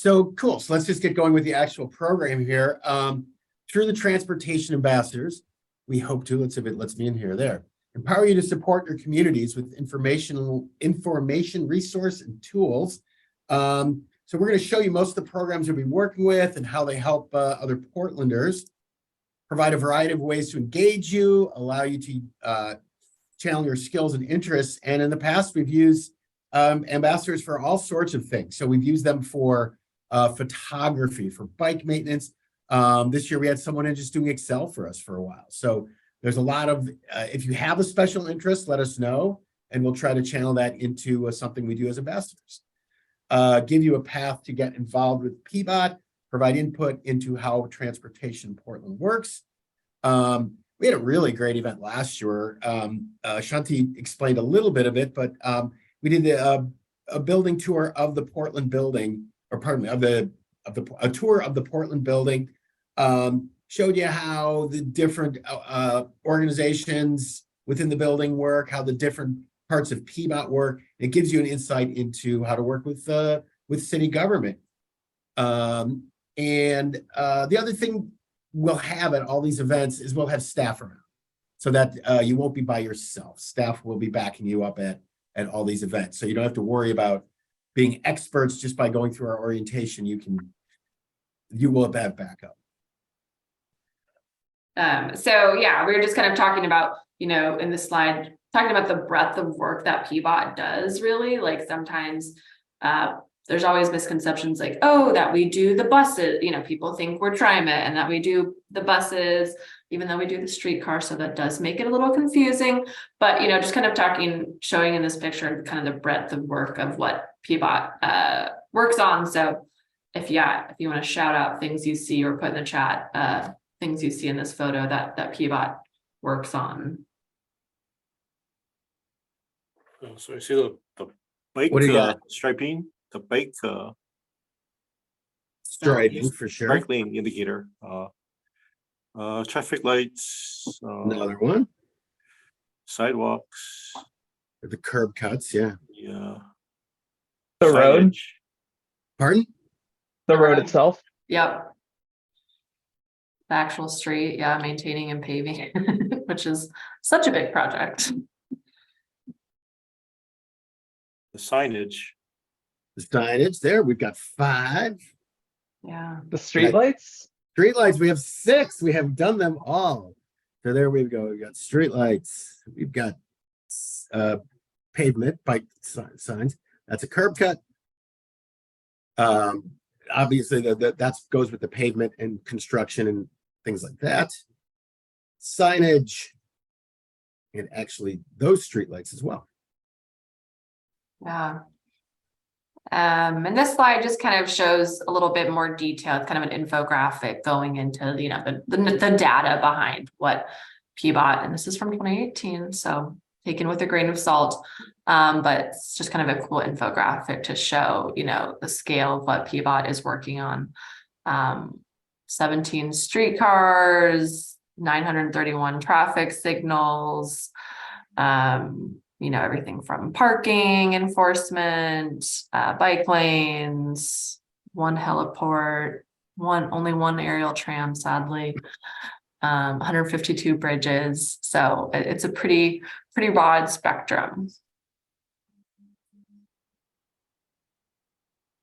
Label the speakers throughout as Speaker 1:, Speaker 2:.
Speaker 1: So cool. So let's just get going with the actual program here. Through the transportation ambassadors, we hope to, let's see if it lets me in here, there. Empower you to support your communities with information, resource, and tools. So we're going to show you most of the programs we'll be working with and how they help other Portlanders, provide a variety of ways to engage you, allow you to channel your skills and interests. And in the past, we've used ambassadors for all sorts of things. So we've used them for photography, for bike maintenance. This year we had someone in just doing Excel for us for a while. So there's a lot of, if you have a special interest, let us know, and we'll try to channel that into something we do as ambassadors. Give you a path to get involved with PBOT, provide input into how transportation in Portland works. We had a really great event last year. Shanti explained a little bit of it, but we did a building tour of the Portland building, or pardon me, a tour of the Portland building. Showed you how the different organizations within the building work, how the different parts of PBOT work. It gives you an insight into how to work with city government. And the other thing we'll have at all these events is we'll have staff around, so that you won't be by yourself. Staff will be backing you up at all these events, so you don't have to worry about being experts just by going through our orientation. You will have backup.
Speaker 2: So yeah, we were just kind of talking about, in the slide, talking about the breadth of work that PBOT does, really. Like sometimes there's always misconceptions like, oh, that we do the buses, people think we're TriMet, and that we do the buses, even though we do the streetcar. So that does make it a little confusing, but, just kind of showing in this picture, kind of the breadth of work of what PBOT works on. So if you want to shout out things you see or put in the chat, things you see in this photo that PBOT works on.
Speaker 3: So I see the bike striping, the bike
Speaker 1: Striping for sure.
Speaker 3: bike lane indicator, traffic lights,
Speaker 1: Another one.
Speaker 3: sidewalks,
Speaker 1: The curb cuts, yeah.
Speaker 3: yeah.
Speaker 4: The road,
Speaker 1: Pardon?
Speaker 4: the road itself.
Speaker 2: Yep. The actual street, yeah, maintaining and paving, which is such a big project.
Speaker 3: The signage.
Speaker 1: The signage there, we've got 5.
Speaker 2: Yeah.
Speaker 4: The streetlights.
Speaker 1: Streetlights, we have 6. We have done them all. So there we go. We've got streetlights. We've got pavement, bike signs. That's a curb cut. Obviously, that goes with the pavement and construction and things like that. Signage, and actually those streetlights as well.
Speaker 2: Yeah. And this slide just kind of shows a little bit more detail. It's kind of an infographic going into, the data behind what PBOT, and this is from 2018, so taken with a grain of salt. But it's just kind of a cool infographic to show, the scale of what PBOT is working on. 17 streetcars, 931 traffic signals, everything from parking enforcement, bike lanes, 1 heliport, only one aerial tram, sadly, 152 bridges. So it's a pretty broad spectrum.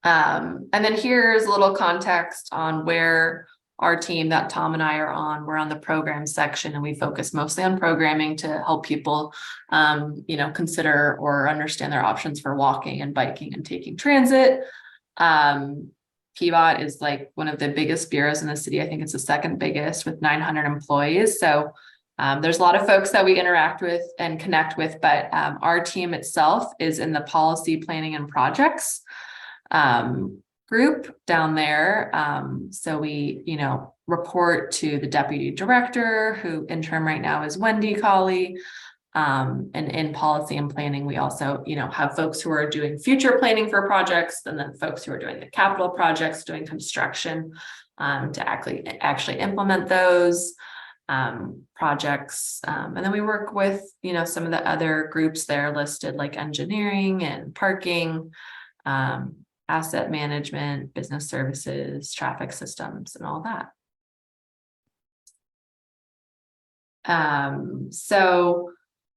Speaker 2: And then here's a little context on where our team that Tom and I are on. We're on the program section, and we focus mostly on programming to help people, consider or understand their options for walking and biking and taking transit. PBOT is like one of the biggest bureaus in the city. I think it's the 2nd biggest with 900 employees. So there's a lot of folks that we interact with and connect with, but our team itself is in the policy planning and projects group down there. So we, report to the deputy director, who interim right now is Wendy Colley. And in policy and planning, we also, have folks who are doing future planning for projects, and then folks who are doing the capital projects, doing construction, to actually implement those projects. And then we work with, some of the other groups there listed, like engineering and parking, asset management, business services, traffic systems, and all that. So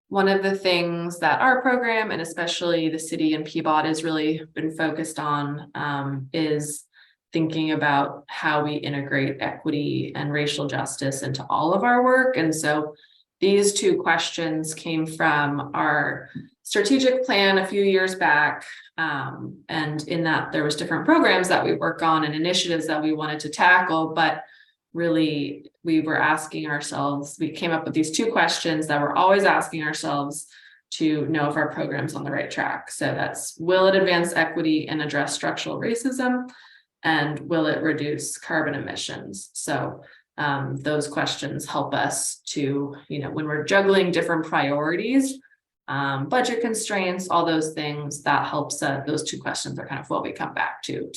Speaker 2: one of the things that our program, and especially the city and PBOT, has really been focused on is thinking about how we integrate equity and racial justice into all of our work. And so these two questions came from our strategic plan a few years back. And in that, there was different programs that we work on and initiatives that we wanted to tackle, but really we were asking ourselves, we came up with these two questions that we're always asking ourselves to know if our program's on the right track. So that's, will it advance equity and address structural racism? And will it reduce carbon emissions? So those questions help us to, when we're juggling different priorities, budget constraints, all those things, that helps. Those two questions are kind of what we come back to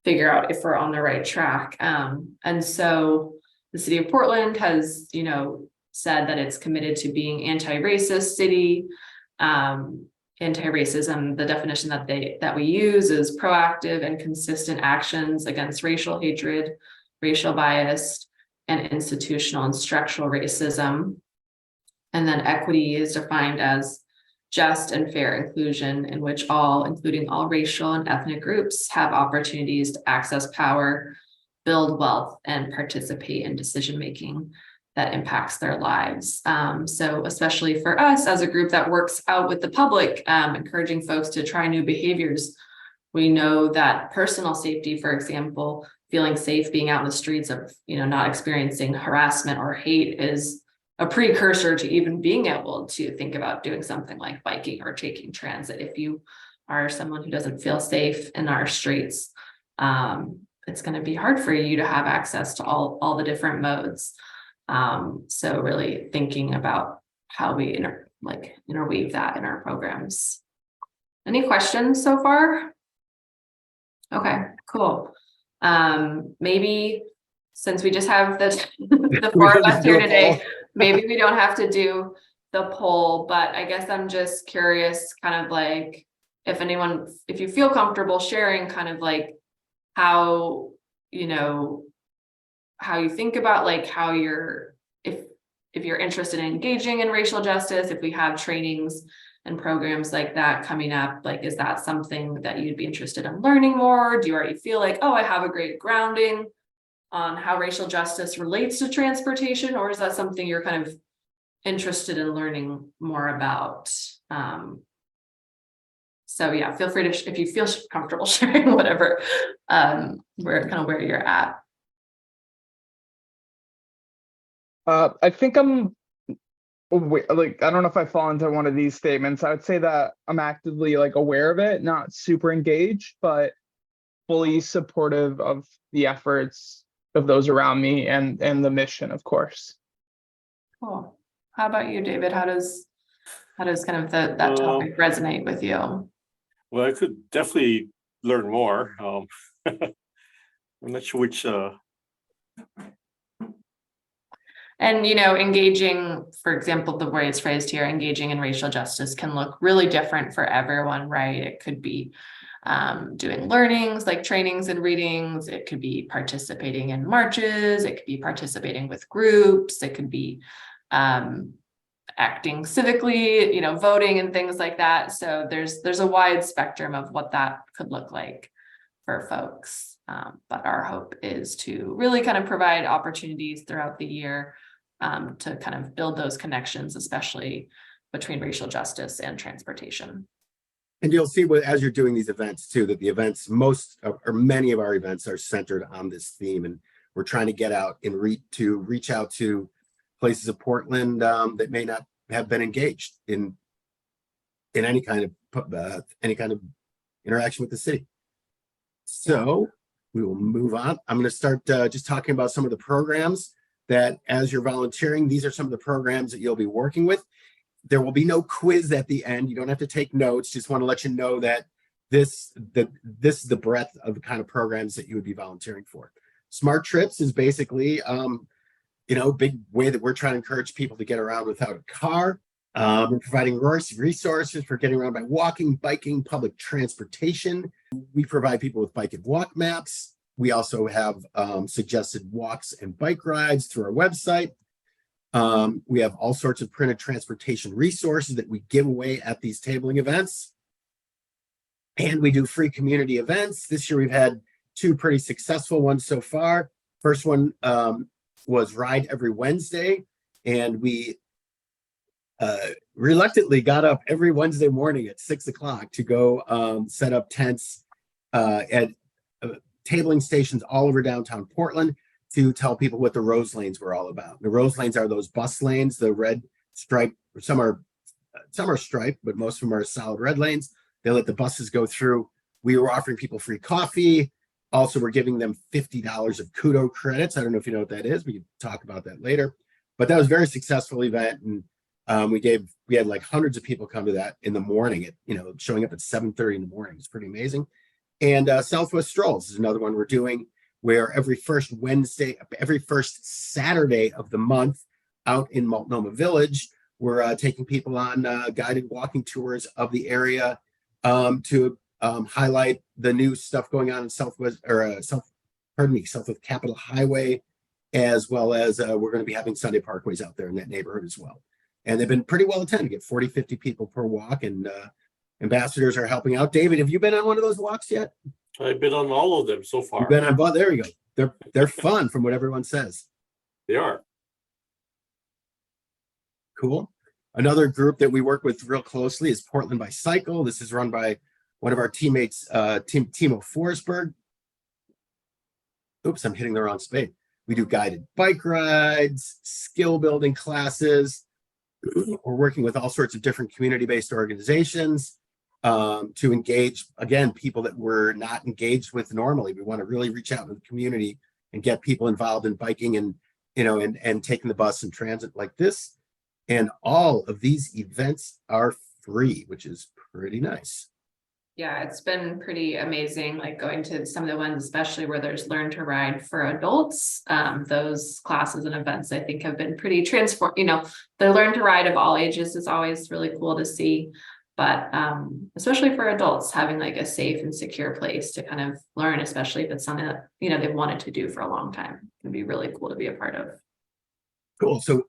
Speaker 2: figure out if we're on the right track. And so the city of Portland has, said that it's committed to being anti-racist city. Anti-racism, the definition that we use is proactive and consistent actions against racial hatred, racial bias, and institutional and structural racism. And then equity is defined as just and fair inclusion in which all, including all racial and ethnic groups, have opportunities to access power, build wealth, and participate in decision-making that impacts their lives. So especially for us as a group that works out with the public, encouraging folks to try new behaviors, we know that personal safety, for example, feeling safe being out in the streets of, not experiencing harassment or hate is a precursor to even being able to think about doing something like biking or taking transit. If you are someone who doesn't feel safe in our streets, it's going to be hard for you to have access to all the different modes. So really thinking about how we interweave that in our programs. Any questions so far? Okay, cool. Maybe since we just have the four of us here today, maybe we don't have to do the poll, but I guess I'm just curious, kind of like if you feel comfortable sharing kind of like how, how you think about like how you're, if you're interested in engaging in racial justice, if we have trainings and programs like that coming up, like, is that something that you'd be interested in learning more? Do you already feel like, oh, I have a great grounding on how racial justice relates to transportation, or is that something you're kind of interested in learning more about? So yeah, feel free to, if you feel comfortable sharing whatever, where you're at.
Speaker 4: I think I'm like, I don't know if I fall into one of these statements. I would say that I'm actively like aware of it, not super engaged, but fully supportive of the efforts of those around me and the mission, of course.
Speaker 2: Cool. How about you, David? How does kind of that topic resonate with you?
Speaker 3: Well, I could definitely learn more. I'm not sure which.
Speaker 2: And, engaging, for example, the way it's phrased here, engaging in racial justice can look really different for everyone, right? It could be doing learnings like trainings and readings. It could be participating in marches. It could be participating with groups. It could be acting civically, voting and things like that. So there's a wide spectrum of what that could look like for folks. But our hope is to really kind of provide opportunities throughout the year to kind of build those connections, especially between racial justice and transportation.
Speaker 1: And you'll see as you're doing these events too, that the events, many of our events are centered on this theme. And we're trying to get out and reach out to places of Portland that may not have been engaged in any kind of interaction with the city. So we will move on. I'm going to start just talking about some of the programs that, as you're volunteering, these are some of the programs that you'll be working with. There will be no quiz at the end. You don't have to take notes. Just want to let you know that this is the breadth of the kind of programs that you would be volunteering for. Smart Trips is basically, big way that we're trying to encourage people to get around without a car. We're providing resources for getting around by walking, biking, public transportation. We provide people with bike and walk maps. We also have suggested walks and bike rides through our website. We have all sorts of printed transportation resources that we give away at these tabling events. And we do free community events. This year we've had 2 pretty successful ones so far. First one was Ride Every Wednesday, and we reluctantly got up every Wednesday morning at 6 o'clock to go set up tents at tabling stations all over downtown Portland to tell people what the Rose Lanes were all about. The Rose Lanes are those bus lanes, the red stripe, some are striped, but most of them are solid red lanes. They let the buses go through. We were offering people free coffee. Also, we're giving them $50 of Kudo credits. I don't know if you know what that is. We can talk about that later. But that was a very successful event, and we had like hundreds of people come to that in the morning. At showing up at 7:30 in the morning. It's pretty amazing. And Southwest Strolls is another one we're doing, where every first Saturday of the month, out in Multnomah Village, we're taking people on guided walking tours of the area to highlight the new stuff going on in Southwest Capitol Highway, as well as we're going to be having Sunday parkways out there in that neighborhood as well. And they've been pretty well attended. Get 40, 50 people per walk, and ambassadors are helping out. David, have you been on one of those walks yet?
Speaker 3: I've been on all of them so far.
Speaker 1: You've been on, well, there you go. They're fun from what everyone says.
Speaker 3: They are.
Speaker 1: Cool. Another group that we work with real closely is Portland by Cycle. This is run by one of our teammates, Timo Forsberg. Oops, I'm hitting the wrong space. We do guided bike rides, skill building classes. We're working with all sorts of different community-based organizations to engage, again, people that we're not engaged with normally. We want to really reach out to the community and get people involved in biking and taking the bus and transit like this. And all of these events are free, which is pretty nice.
Speaker 2: Yeah, it's been pretty amazing, like going to some of the ones, especially where there's Learn to Ride for adults. Those classes and events, I think, have been pretty transformed. The Learn to Ride of all ages is always really cool to see. But especially for adults, having like a safe and secure place to kind of learn, especially if it's something that, they've wanted to do for a long time, can be really cool to be a part of.
Speaker 1: Cool. So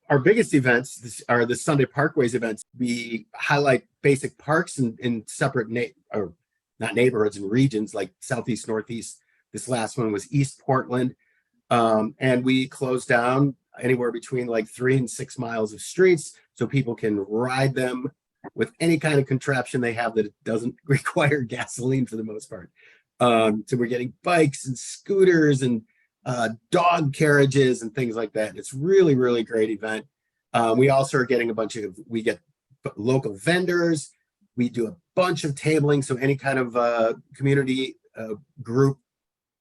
Speaker 1: our biggest events are the Sunday Parkways events. We highlight basic parks in separate not neighborhoods and regions like Southeast, Northeast. This last one was East Portland. And we close down anywhere between like 3 and 6 miles of streets so people can ride them with any kind of contraption they have that doesn't require gasoline for the most part. So we're getting bikes and scooters and dog carriages and things like that. It's really, really great event. We also are getting we get local vendors. We do a bunch of tabling. So any kind of community group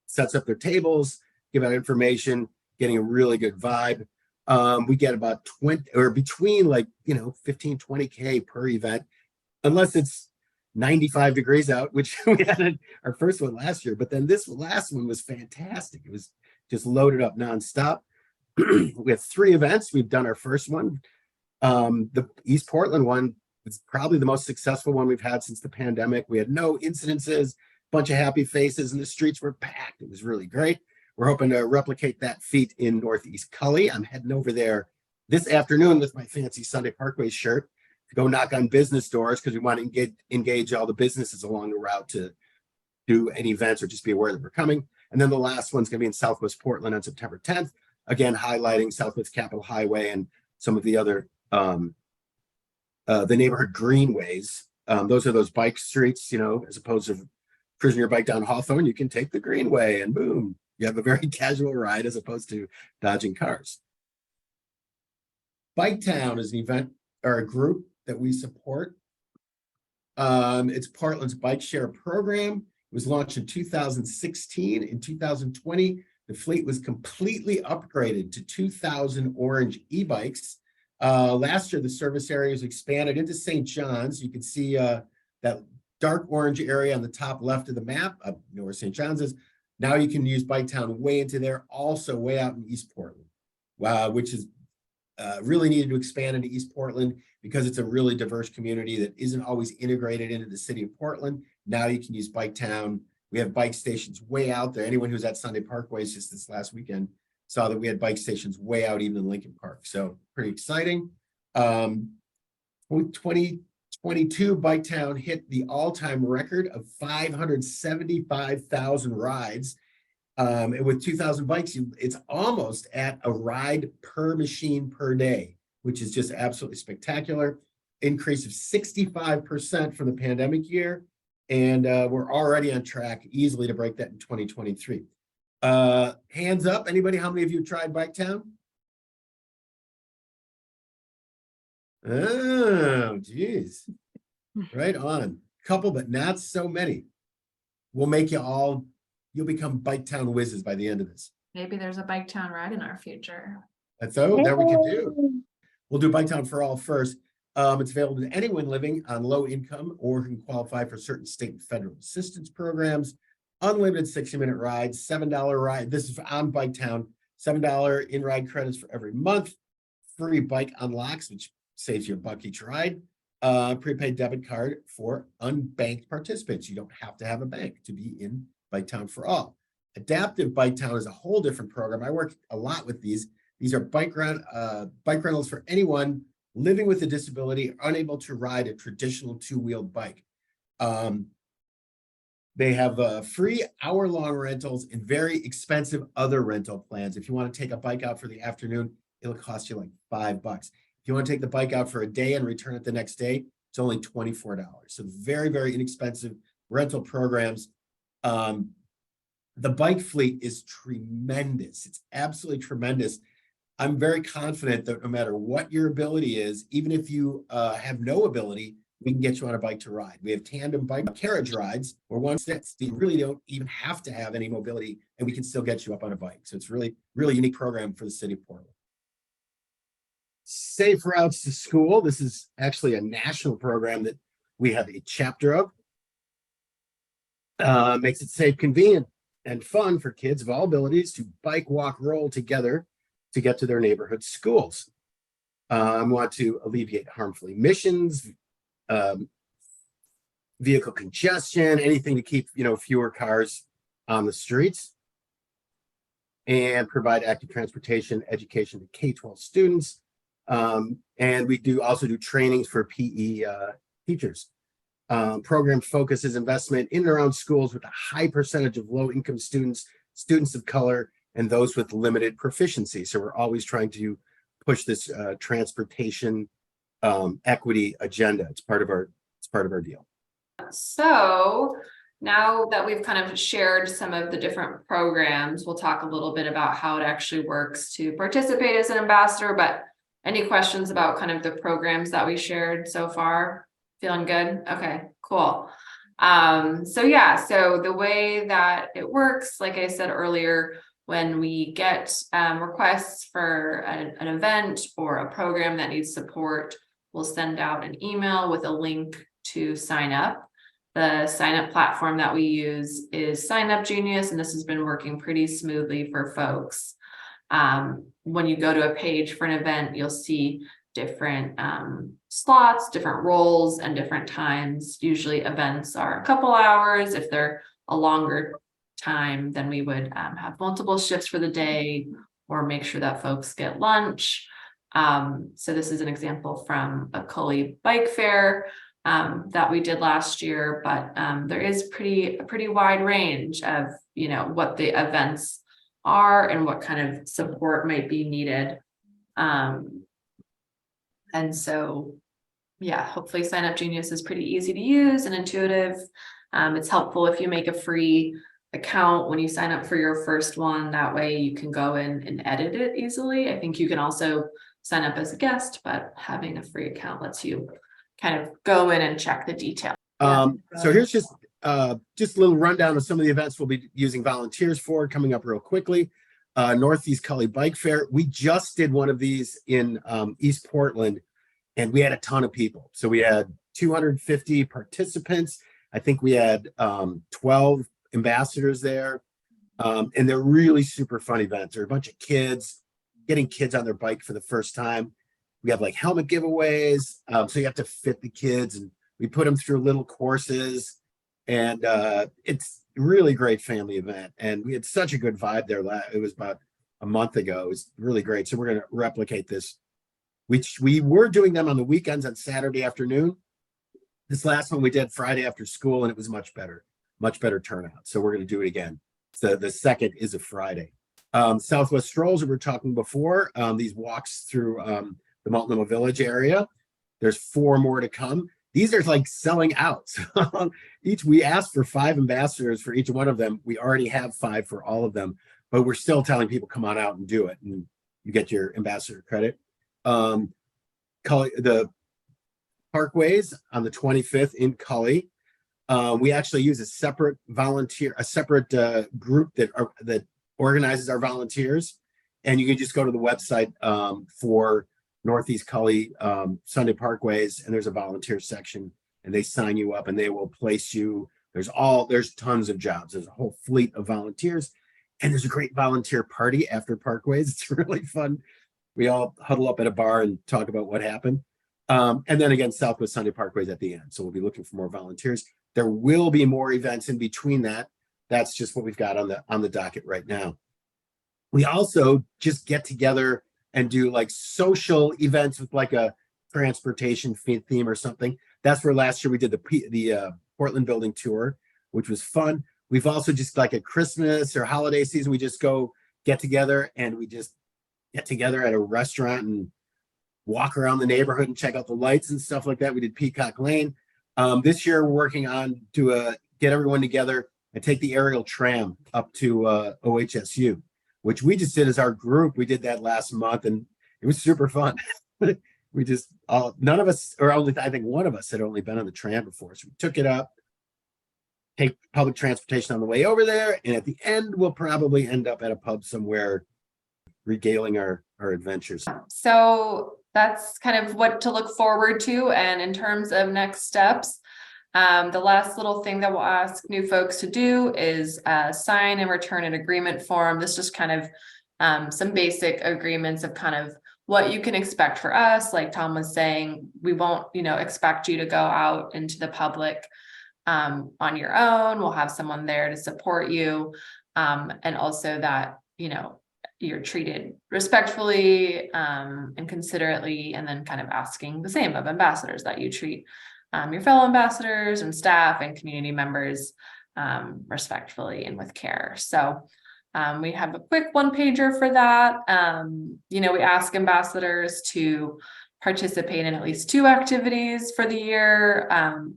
Speaker 1: sets up their tables, give out information, getting a really good vibe. We get about 20 or between 15, 20K per event, unless it's 95 degrees out, which we had our first one last year. But then this last one was fantastic. It was just loaded up nonstop. We have 3 events. We've done our first one. The East Portland one is probably the most successful one we've had since the pandemic. We had no incidences, bunch of happy faces, and the streets were packed. It was really great. We're hoping to replicate that feat in Northeast Cully. I'm heading over there this afternoon with my fancy Sunday Parkway shirt to go knock on business doors because we want to engage all the businesses along the route to do any events or just be aware that we're coming. And then the last one's going to be in Southwest Portland on September 10th, again, highlighting Southwest Capitol Highway and some of the other, the neighborhood greenways. Those are those bike streets, as opposed to cruising your bike down Hawthorne, you can take the greenway and boom, you have a very casual ride as opposed to dodging cars. Bike Town is an event or a group that we support. It's Portland's bike share program. It was launched in 2016. In 2020, the fleet was completely upgraded to 2,000 orange e-bikes. Last year, the service area was expanded into St. John's. You can see that dark orange area on the top left of the map. You know where St. John's is. Now you can use Bike Town way into there, also way out in East Portland, which is really needed to expand into East Portland because it's a really diverse community that isn't always integrated into the city of Portland. Now you can use Bike Town. We have bike stations way out there. Anyone who's at Sunday Parkways just this last weekend saw that we had bike stations way out even in Lincoln Park. So pretty exciting. 2022 Bike Town hit the all-time record of 575,000 rides. And with 2,000 bikes, it's almost at a ride per machine per day, which is just absolutely spectacular. Increase of 65% from the pandemic year. And we're already on track easily to break that in 2023. Hands up, anybody, how many of you have tried Bike Town? Oh, geez. Right on. Couple, but not so many. We'll make you all, you'll become Bike Town whizzes by the end of this.
Speaker 2: Maybe there's a Bike Town ride in our future.
Speaker 1: That's so that we can do. We'll do Bike Town for all first. It's available to anyone living on low income or who can qualify for certain state and federal assistance programs. Unlimited 60-minute rides, $7 ride. This is on Bike Town, $7 in-ride credits for every month. Free bike unlocks, which saves you $1 each ride. Prepaid debit card for unbanked participants. You don't have to have a bank to be in Bike Town for all. Adaptive Bike Town is a whole different program. I work a lot with these. These are bike rentals for anyone living with a disability, unable to ride a traditional two-wheeled bike. They have free hour-long rentals and very expensive other rental plans. If you want to take a bike out for the afternoon, it'll cost you like $5. If you want to take the bike out for a day and return it the next day, it's only $24. So very, very inexpensive rental programs. The bike fleet is tremendous. It's absolutely tremendous. I'm very confident that no matter what your ability is, even if you have no ability, we can get you on a bike to ride. We have tandem bike carriage rides where one sits, you really don't even have to have any mobility and we can still get you up on a bike. So it's really, really unique program for the city of Portland. Safe routes to school. This is actually a national program that we have a chapter of. Makes it safe, convenient, and fun for kids of all abilities to bike, walk, roll together to get to their neighborhood schools. Want to alleviate harmful emissions, vehicle congestion, anything to keep fewer cars on the streets, and provide active transportation education to K-12 students. And we also do trainings for PE teachers. Program focuses investment in and around schools with a high percentage of low-income students, students of color, and those with limited proficiency. So we're always trying to push this transportation equity agenda. It's part of our deal.
Speaker 2: So now that we've kind of shared some of the different programs, we'll talk a little bit about how it actually works to participate as an ambassador. But any questions about kind of the programs that we shared so far? Feeling good? Okay, cool. So the way that it works, like I said earlier, when we get requests for an event or a program that needs support, we'll send out an email with a link to sign up. The sign up platform that we use is Sign Up Genius, and this has been working pretty smoothly for folks. When you go to a page for an event, you'll see different slots, different roles, and different times. Usually events are a couple hours. If they're a longer time, then we would have multiple shifts for the day or make sure that folks get lunch. So this is an example from a Cully bike fair that we did last year, but there is a pretty wide range of what the events are and what kind of support might be needed. And so, hopefully Sign Up Genius is pretty easy to use and intuitive. It's helpful if you make a free account when you sign up for your first one. That way you can go in and edit it easily. I think you can also sign up as a guest, but having a free account lets you kind of go in and check the detail.
Speaker 1: So here's just a little rundown of some of the events we'll be using volunteers for coming up real quickly. Northeast Cully Bike Fair. We just did one of these in East Portland, and we had a ton of people. So we had 250 participants. I think we had 12 ambassadors there. And they're really super fun events. They're a bunch of kids. getting kids on their bike for the first time. We have like helmet giveaways. So you have to fit the kids, and we put them through little courses, and it's a really great family event. And we had such a good vibe there. It was about a month ago. It was really great. So we're going to replicate this. We were doing them on the weekends on Saturday afternoon. This last one we did Friday after school, and it was much better turnout. So we're going to do it again. So the second is a Friday. Southwest strolls that we were talking before, these walks through the Multnomah Village area. There's 4 more to come. These are like selling out. So we asked for 5 ambassadors for each one of them. We already have 5 for all of them, but we're still telling people come on out and do it, and you get your ambassador credit. The Parkways on the 25th in Cully. We actually use a separate group that organizes our volunteers, and you can just go to the website for Northeast Cully Sunday Parkways, and there's a volunteer section, and they sign you up and they will place you. There's tons of jobs. There's a whole fleet of volunteers, and there's a great volunteer party after Parkways. It's really fun. We all huddle up at a bar and talk about what happened. And then again, Southwest Sunday Parkways at the end. So we'll be looking for more volunteers. There will be more events in between that. That's just what we've got on the docket right now. We also just get together and do like social events with like a transportation theme or something. That's where last year we did the Portland building tour, which was fun. We've also just like at Christmas or holiday season, we just go get together, and we just get together at a restaurant and walk around the neighborhood and check out the lights and stuff like that. We did Peacock Lane. This year we're working on to get everyone together and take the aerial tram up to OHSU, which we just did as our group. We did that last month, and it was super fun. We just none of us, or only I think one of us, had only been on the tram before, so we took it up, take public transportation on the way over there, and at the end we'll probably end up at a pub somewhere regaling our adventures.
Speaker 2: So that's kind of what to look forward to. And in terms of next steps, the last little thing that we'll ask new folks to do is sign and return an agreement form. This just kind of some basic agreements of kind of what you can expect for us. Like Tom was saying, we won't, expect you to go out into the public on your own. We'll have someone there to support you. And also that, you're treated respectfully and considerately, and then kind of asking the same of ambassadors, that you treat your fellow ambassadors and staff and community members respectfully and with care. So we have a quick 1-pager for that. We ask ambassadors to participate in at least 2 activities for the year.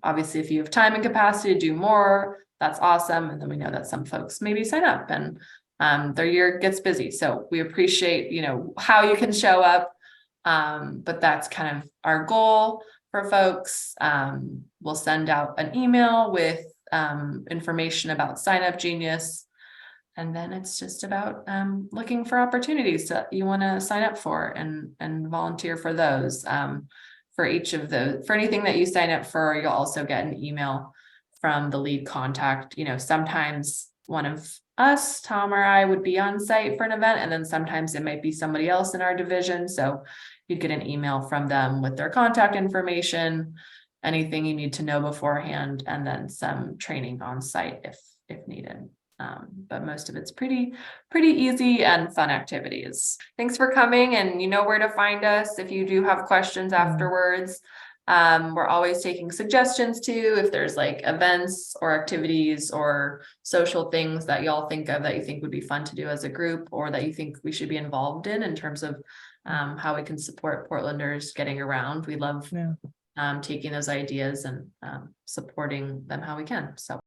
Speaker 2: Obviously, if you have time and capacity to do more, that's awesome. And then we know that some folks maybe sign up and their year gets busy. So we appreciate, how you can show up. But that's kind of our goal for folks. We'll send out an email with information about Sign Up Genius. And then it's just about looking for opportunities that you want to sign up for and volunteer for those. For each of those, for anything that you sign up for, you'll also get an email from the lead contact. Sometimes one of us, Tom or I, would be on site for an event, and then sometimes it might be somebody else in our division. So you'd get an email from them with their contact information, anything you need to know beforehand, and then some training on site if needed. But most of it's pretty easy and fun activities. Thanks for coming, and you know where to find us if you do have questions afterwards. We're always taking suggestions too, if there's like events or activities or social things that y'all think of that you think would be fun to do as a group, or that you think we should be involved in terms of how we can support Portlanders getting around. We love taking those ideas and supporting them how we can. So